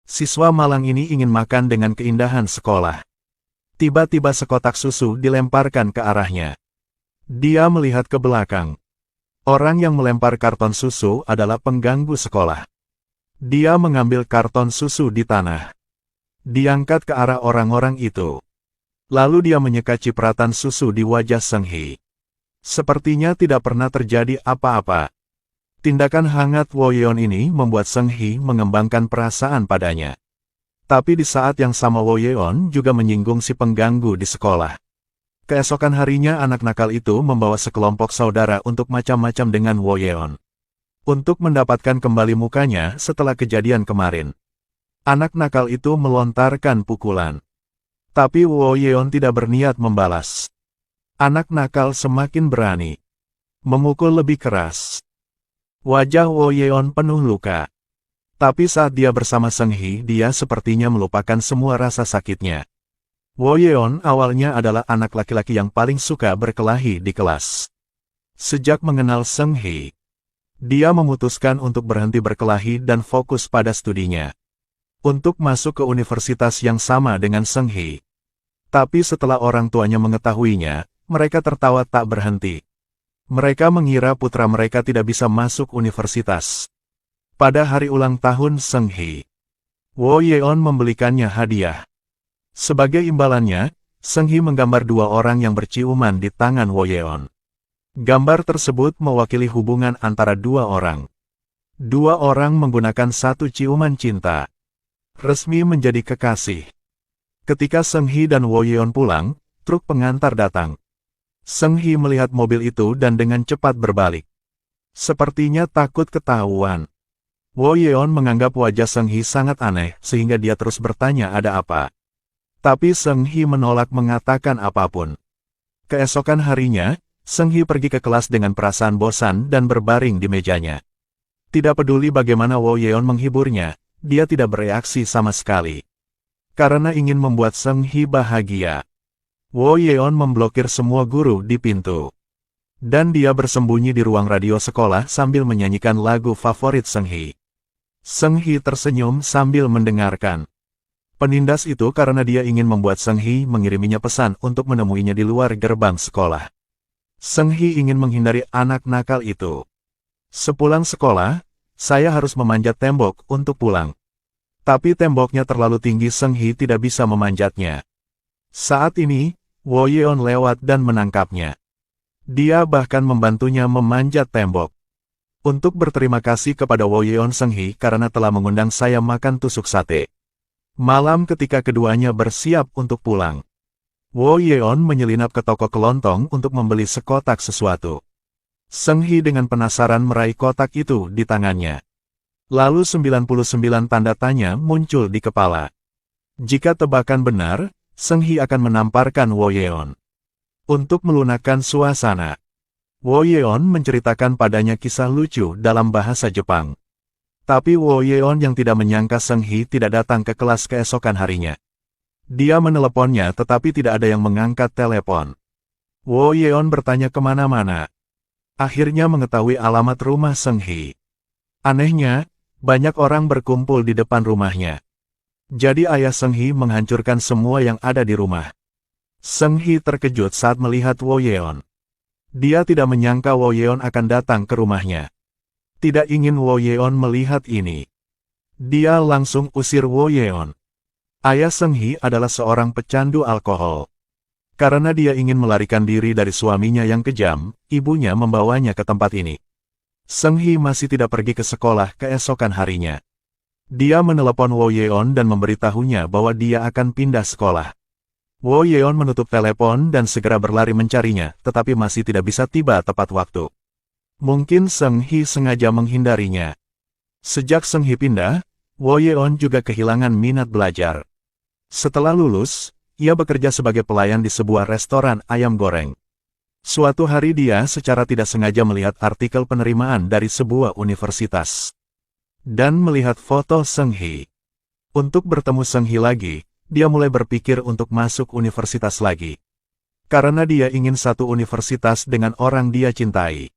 Siswa malang ini ingin makan dengan keindahan sekolah. Tiba-tiba sekotak susu dilemparkan ke arahnya. Dia melihat ke belakang. Orang yang melempar karton susu adalah pengganggu sekolah. Dia mengambil karton susu di tanah. Diangkat ke arah orang-orang itu. Lalu dia menyeka cipratan susu di wajah Seng He. Sepertinya tidak pernah terjadi apa-apa. Tindakan hangat Wo Yeon ini membuat Seng He mengembangkan perasaan padanya. Tapi di saat yang sama Wo Yeon juga menyinggung si pengganggu di sekolah. Keesokan harinya anak nakal itu membawa sekelompok saudara untuk macam-macam dengan Wo Yeon. Untuk mendapatkan kembali mukanya setelah kejadian kemarin. Anak nakal itu melontarkan pukulan. Tapi Wo Yeon tidak berniat membalas. Anak nakal semakin berani. Memukul lebih keras. Wajah Wo Yeon penuh luka. Tapi saat dia bersama Seng He, dia sepertinya melupakan semua rasa sakitnya. Wo Yeon awalnya adalah anak laki-laki yang paling suka berkelahi di kelas. Sejak mengenal Seng He, dia memutuskan untuk berhenti berkelahi dan fokus pada studinya. Untuk masuk ke universitas yang sama dengan Seng He. Tapi setelah orang tuanya mengetahuinya, mereka tertawa tak berhenti. Mereka mengira putra mereka tidak bisa masuk universitas. Pada hari ulang tahun Seng He, Wo Yeon membelikannya hadiah. Sebagai imbalannya, Seng He menggambar dua orang yang berciuman di tangan Wo Yeon. Gambar tersebut mewakili hubungan antara dua orang. Dua orang menggunakan satu ciuman cinta. Resmi menjadi kekasih. Ketika Seng He dan Wo Yeon pulang, truk pengantar datang. Seng He melihat mobil itu dan dengan cepat berbalik. Sepertinya takut ketahuan. Wo Yeon menganggap wajah Seng He sangat aneh sehingga dia terus bertanya ada apa. Tapi Seng He menolak mengatakan apapun. Keesokan harinya, Seng He pergi ke kelas dengan perasaan bosan dan berbaring di mejanya. Tidak peduli bagaimana Wo Yeon menghiburnya, dia tidak bereaksi sama sekali. Karena ingin membuat Seng He bahagia, Wo Yeon memblokir semua guru di pintu. Dan dia bersembunyi di ruang radio sekolah sambil menyanyikan lagu favorit Seng He. Seng He tersenyum sambil mendengarkan. Penindas itu karena dia ingin membuat Seng He mengiriminya pesan untuk menemuinya di luar gerbang sekolah. Seng He ingin menghindari anak nakal itu. Sepulang sekolah, saya harus memanjat tembok untuk pulang. Tapi temboknya terlalu tinggi, Seng He tidak bisa memanjatnya. Saat ini, Wo Yeon lewat dan menangkapnya. Dia bahkan membantunya memanjat tembok. Untuk berterima kasih kepada Wo Yeon, Seng He karena telah mengundang saya makan tusuk sate. Malam ketika keduanya bersiap untuk pulang, Wo Yeon menyelinap ke toko kelontong untuk membeli sekotak sesuatu. Seng He dengan penasaran meraih kotak itu di tangannya. Lalu 99 tanda tanya muncul di kepala. Jika tebakan benar, Seng He akan menamparkan Wo Yeon. Untuk melunakkan suasana, Wo Yeon menceritakan padanya kisah lucu dalam bahasa Jepang. Tapi Wo Yeon yang tidak menyangka Seng He tidak datang ke kelas keesokan harinya. Dia meneleponnya tetapi tidak ada yang mengangkat telepon. Wo Yeon bertanya kemana-mana. Akhirnya mengetahui alamat rumah Seng He. Anehnya, banyak orang berkumpul di depan rumahnya. Jadi ayah Seng He menghancurkan semua yang ada di rumah. Seng He terkejut saat melihat Wo Yeon. Dia tidak menyangka Wo Yeon akan datang ke rumahnya. Tidak ingin Wo Yeon melihat ini. Dia langsung usir Wo Yeon. Ayah Seng He adalah seorang pecandu alkohol. Karena dia ingin melarikan diri dari suaminya yang kejam, ibunya membawanya ke tempat ini. Seng He masih tidak pergi ke sekolah keesokan harinya. Dia menelepon Wo Yeon dan memberitahunya bahwa dia akan pindah sekolah. Wo Yeon menutup telepon dan segera berlari mencarinya, tetapi masih tidak bisa tiba tepat waktu. Mungkin Seng He sengaja menghindarinya. Sejak Seng He pindah, Wo Yeon juga kehilangan minat belajar. Setelah lulus, ia bekerja sebagai pelayan di sebuah restoran ayam goreng. Suatu hari dia secara tidak sengaja melihat artikel penerimaan dari sebuah universitas. Dan melihat foto Seng He. Untuk bertemu Seng He lagi, dia mulai berpikir untuk masuk universitas lagi. Karena dia ingin satu universitas dengan orang dia cintai.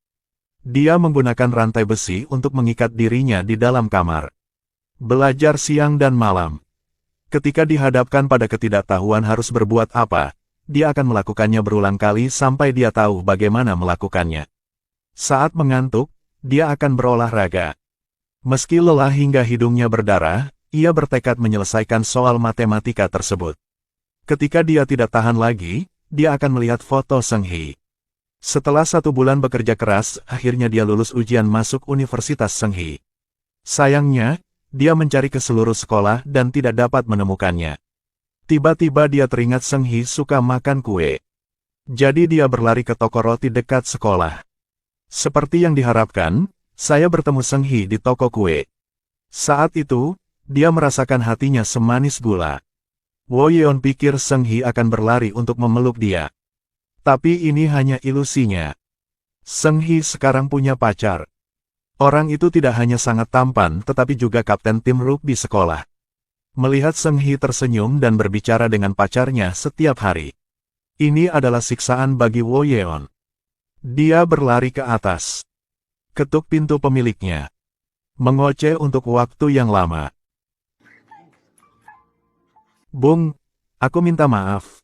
Dia menggunakan rantai besi untuk mengikat dirinya di dalam kamar. Belajar siang dan malam. Ketika dihadapkan pada ketidaktahuan harus berbuat apa, dia akan melakukannya berulang kali sampai dia tahu bagaimana melakukannya. Saat mengantuk, dia akan berolahraga. Meski lelah hingga hidungnya berdarah, ia bertekad menyelesaikan soal matematika tersebut. Ketika dia tidak tahan lagi, dia akan melihat foto Seng Hee. Setelah 1 bulan bekerja keras, akhirnya dia lulus ujian masuk Universitas Seng Hee. Sayangnya, dia mencari ke seluruh sekolah dan tidak dapat menemukannya. Tiba-tiba dia teringat Seng Hee suka makan kue. Jadi dia berlari ke toko roti dekat sekolah. Seperti yang diharapkan, saya bertemu Seng Hee di toko kue. Saat itu, dia merasakan hatinya semanis gula. Wo Yeon pikir Seng Hee akan berlari untuk memeluk dia. Tapi ini hanya ilusinya. Seng Hee sekarang punya pacar. Orang itu tidak hanya sangat tampan tetapi juga kapten tim rugby sekolah. Melihat Seng Hee tersenyum dan berbicara dengan pacarnya setiap hari. Ini adalah siksaan bagi Wo Yeon. Dia berlari ke atas. Ketuk pintu pemiliknya. Mengoceh untuk waktu yang lama. Bung, aku minta maaf.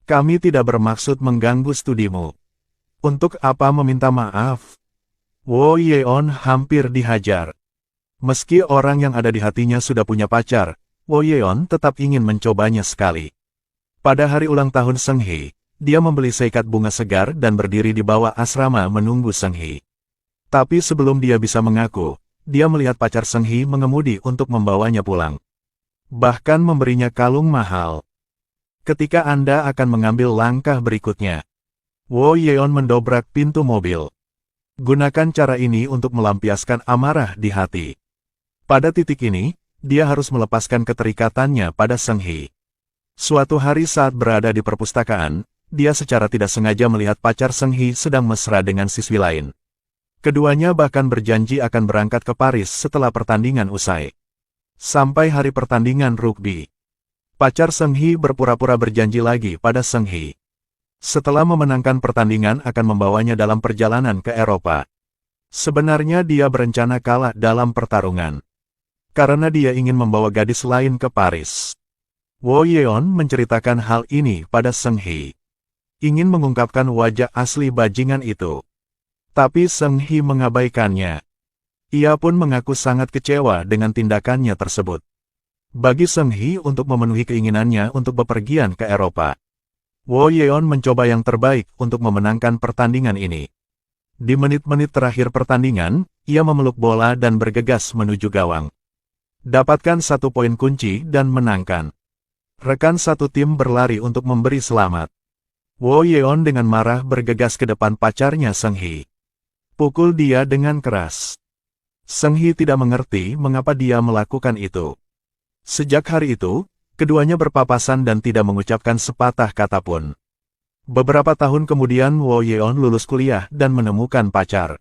Kami tidak bermaksud mengganggu studimu. Untuk apa meminta maaf? Wo Yeon hampir dihajar. Meski orang yang ada di hatinya sudah punya pacar, Wo Yeon tetap ingin mencobanya sekali. Pada hari ulang tahun Seng Hee, dia membeli seikat bunga segar dan berdiri di bawah asrama menunggu Seng Hee. Tapi sebelum dia bisa mengaku, dia melihat pacar Seng Hee mengemudi untuk membawanya pulang. Bahkan memberinya kalung mahal. Ketika Anda akan mengambil langkah berikutnya, Wo Yeon mendobrak pintu mobil. Gunakan cara ini untuk melampiaskan amarah di hati. Pada titik ini, dia harus melepaskan keterikatannya pada Seng Hee. Suatu hari saat berada di perpustakaan, dia secara tidak sengaja melihat pacar Seng Hee sedang mesra dengan siswi lain. Keduanya bahkan berjanji akan berangkat ke Paris setelah pertandingan usai. Sampai hari pertandingan rugby, pacar Seng Hee berpura-pura berjanji lagi pada Seng Hee. Setelah memenangkan pertandingan akan membawanya dalam perjalanan ke Eropa. Sebenarnya dia berencana kalah dalam pertarungan. Karena dia ingin membawa gadis lain ke Paris. Wo Yeon menceritakan hal ini pada Seng Hee. Ingin mengungkapkan wajah asli bajingan itu. Tapi Seng Hee mengabaikannya. Ia pun mengaku sangat kecewa dengan tindakannya tersebut. Bagi Seng Hee untuk memenuhi keinginannya untuk bepergian ke Eropa, Wo Yeon mencoba yang terbaik untuk memenangkan pertandingan ini. Di menit-menit terakhir pertandingan, ia memeluk bola dan bergegas menuju gawang. Dapatkan 1 poin kunci dan menangkan. Rekan satu tim berlari untuk memberi selamat. Wo Yeon dengan marah bergegas ke depan pacarnya Seng Hee. Pukul dia dengan keras. Seng Hee tidak mengerti mengapa dia melakukan itu. Sejak hari itu, keduanya berpapasan dan tidak mengucapkan sepatah kata pun. Beberapa tahun kemudian Wo Yeon lulus kuliah dan menemukan pacar.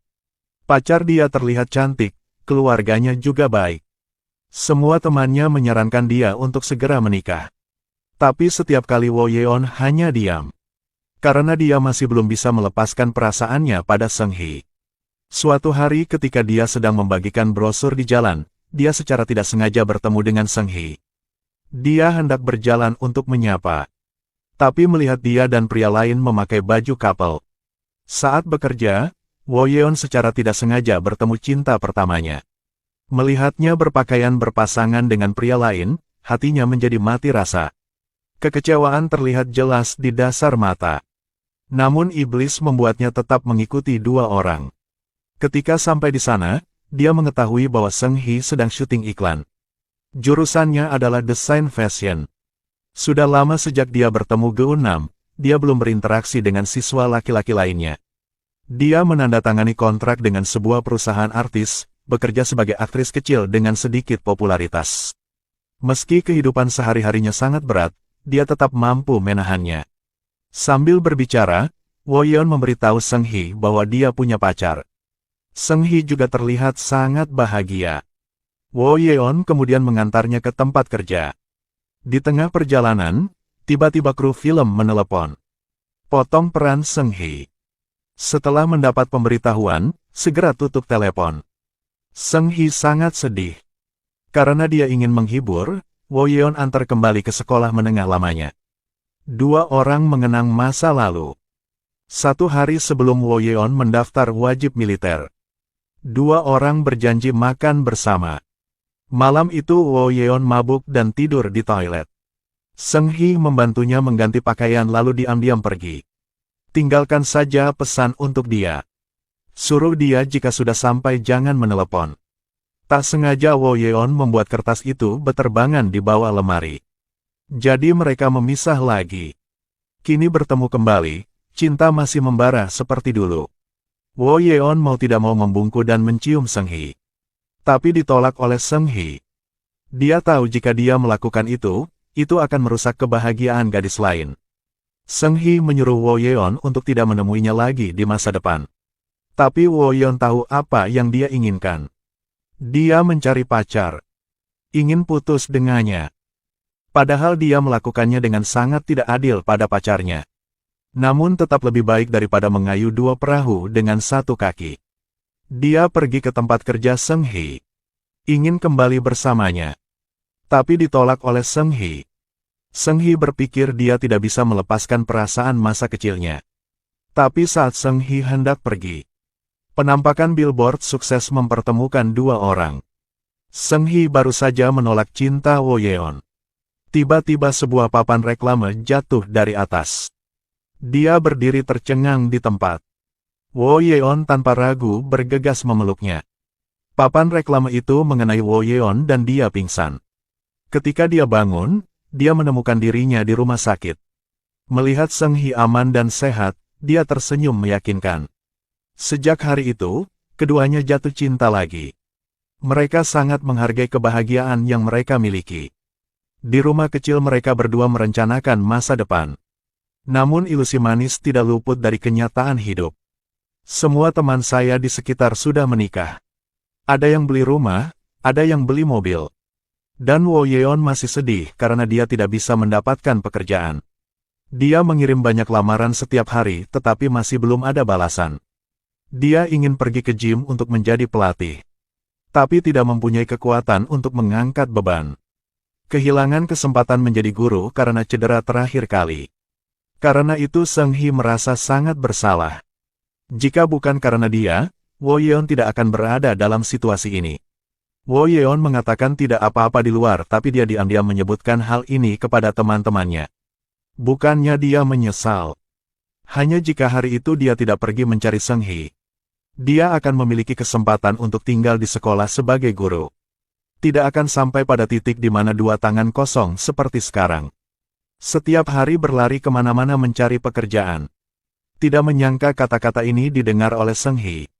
Pacar dia terlihat cantik, keluarganya juga baik. Semua temannya menyarankan dia untuk segera menikah. Tapi setiap kali Wo Yeon hanya diam. Karena dia masih belum bisa melepaskan perasaannya pada Seng Hee. Suatu hari ketika dia sedang membagikan brosur di jalan, dia secara tidak sengaja bertemu dengan Seng Hee. Dia hendak berjalan untuk menyapa. Tapi melihat dia dan pria lain memakai baju couple. Saat bekerja, Wo Yeon secara tidak sengaja bertemu cinta pertamanya. Melihatnya berpakaian berpasangan dengan pria lain, hatinya menjadi mati rasa. Kekecewaan terlihat jelas di dasar mata. Namun iblis membuatnya tetap mengikuti 2 orang. Ketika sampai di sana, dia mengetahui bahwa Seng Hee sedang syuting iklan. Jurusannya adalah desain fashion. Sudah lama sejak dia bertemu Ge-unam, dia belum berinteraksi dengan siswa laki-laki lainnya. Dia menandatangani kontrak dengan sebuah perusahaan artis, bekerja sebagai aktris kecil dengan sedikit popularitas. Meski kehidupan sehari-harinya sangat berat, dia tetap mampu menahannya. Sambil berbicara, Wo Yeon memberitahu Seng Hee bahwa dia punya pacar. Seng Hee juga terlihat sangat bahagia. Wo Yeon kemudian mengantarnya ke tempat kerja. Di tengah perjalanan, tiba-tiba kru film menelepon. Potong peran Seng Hee. Setelah mendapat pemberitahuan, segera tutup telepon. Seng Hee sangat sedih. Karena dia ingin menghibur, Wo Yeon antar kembali ke sekolah menengah lamanya. Dua orang mengenang masa lalu. Satu hari sebelum Wo Yeon mendaftar wajib militer, dua orang berjanji makan bersama. Malam itu Wo Yeon mabuk dan tidur di toilet. Seung Hee membantunya mengganti pakaian lalu diam-diam pergi. Tinggalkan saja pesan untuk dia. Suruh dia jika sudah sampai jangan menelepon. Tak sengaja Wo Yeon membuat kertas itu beterbangan di bawah lemari. Jadi mereka memisah lagi. Kini bertemu kembali, cinta masih membara seperti dulu. Wo Yeon mau tidak mau membungkuk dan mencium Seung Hee. Tapi ditolak oleh Seung Hee. Dia tahu jika dia melakukan itu akan merusak kebahagiaan gadis lain. Seung Hee menyuruh Wo Yeon untuk tidak menemuinya lagi di masa depan. Tapi Wo Yeon tahu apa yang dia inginkan. Dia mencari pacar. Ingin putus dengannya. Padahal dia melakukannya dengan sangat tidak adil pada pacarnya. Namun tetap lebih baik daripada mengayuh dua perahu dengan satu kaki. Dia pergi ke tempat kerja Seung Hee. Ingin kembali bersamanya. Tapi ditolak oleh Seung Hee. Seung Hee berpikir dia tidak bisa melepaskan perasaan masa kecilnya. Tapi saat Seung Hee hendak pergi, penampakan billboard sukses mempertemukan dua orang. Seung Hee baru saja menolak cinta Wo Yeon. Tiba-tiba sebuah papan reklame jatuh dari atas. Dia berdiri tercengang di tempat. Wo Yeon tanpa ragu bergegas memeluknya. Papan reklame itu mengenai Wo Yeon dan dia pingsan. Ketika dia bangun, dia menemukan dirinya di rumah sakit. Melihat Seung Hee aman dan sehat, dia tersenyum meyakinkan. Sejak hari itu, keduanya jatuh cinta lagi. Mereka sangat menghargai kebahagiaan yang mereka miliki. Di rumah kecil mereka berdua merencanakan masa depan. Namun ilusi manis tidak luput dari kenyataan hidup. Semua teman saya di sekitar sudah menikah. Ada yang beli rumah, ada yang beli mobil. Dan Wo Yeon masih sedih karena dia tidak bisa mendapatkan pekerjaan. Dia mengirim banyak lamaran setiap hari tetapi masih belum ada balasan. Dia ingin pergi ke gym untuk menjadi pelatih. Tapi tidak mempunyai kekuatan untuk mengangkat beban. Kehilangan kesempatan menjadi guru karena cedera terakhir kali. Karena itu Seung Hee merasa sangat bersalah. Jika bukan karena dia, Wo Yeon tidak akan berada dalam situasi ini. Wo Yeon mengatakan tidak apa-apa di luar tapi dia diam-diam menyebutkan hal ini kepada teman-temannya. Bukannya dia menyesal. Hanya jika hari itu dia tidak pergi mencari Seung Hee, dia akan memiliki kesempatan untuk tinggal di sekolah sebagai guru. Tidak akan sampai pada titik di mana dua tangan kosong seperti sekarang. Setiap hari berlari kemana-mana mencari pekerjaan. Tidak menyangka kata-kata ini didengar oleh Seung Hee.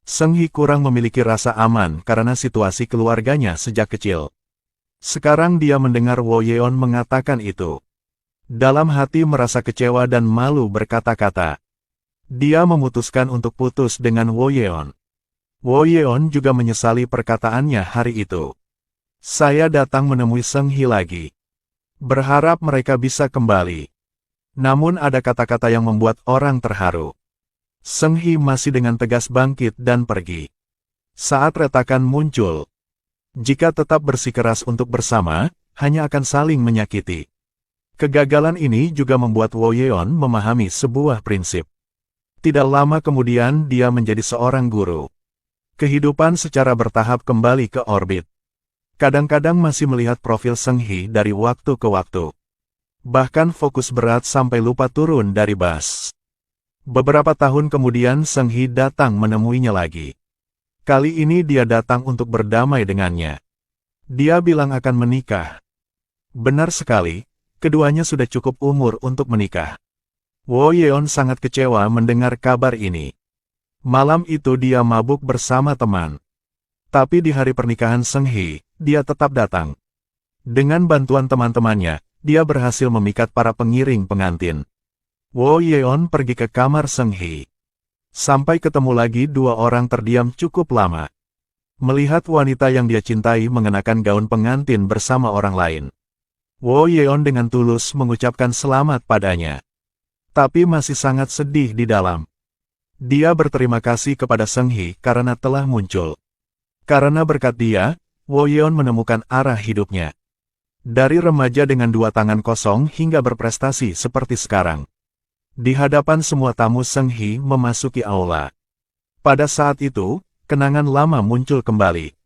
Seung Hee kurang memiliki rasa aman karena situasi keluarganya sejak kecil. Sekarang dia mendengar Wo Yeon mengatakan itu. Dalam hati merasa kecewa dan malu berkata-kata. Dia memutuskan untuk putus dengan Wo Yeon. Wo Yeon juga menyesali perkataannya hari itu. Saya datang menemui Seung Hee lagi. Berharap mereka bisa kembali. Namun ada kata-kata yang membuat orang terharu. Seung Hee masih dengan tegas bangkit dan pergi. Saat retakan muncul. Jika tetap bersikeras untuk bersama, hanya akan saling menyakiti. Kegagalan ini juga membuat Wo Yeon memahami sebuah prinsip. Tidak lama kemudian dia menjadi seorang guru. Kehidupan secara bertahap kembali ke orbit. Kadang-kadang masih melihat profil Seung Hee dari waktu ke waktu. Bahkan fokus berat sampai lupa turun dari bus. Beberapa tahun kemudian Seung Hee datang menemuinya lagi. Kali ini dia datang untuk berdamai dengannya. Dia bilang akan menikah. Benar sekali, keduanya sudah cukup umur untuk menikah. Wo Yeon sangat kecewa mendengar kabar ini. Malam itu dia mabuk bersama teman. Tapi di hari pernikahan Seung Hee, dia tetap datang. Dengan bantuan teman-temannya, dia berhasil memikat para pengiring pengantin. Wo Yeon pergi ke kamar Seung Hee. Sampai ketemu lagi dua orang terdiam cukup lama. Melihat wanita yang dia cintai mengenakan gaun pengantin bersama orang lain. Wo Yeon dengan tulus mengucapkan selamat padanya. Tapi masih sangat sedih di dalam. Dia berterima kasih kepada Seung Hee karena telah muncul. Karena berkat dia, Woyeon menemukan arah hidupnya. Dari remaja dengan 2 tangan kosong hingga berprestasi seperti sekarang. Di hadapan semua tamu, Seung Hee memasuki aula. Pada saat itu, kenangan lama muncul kembali.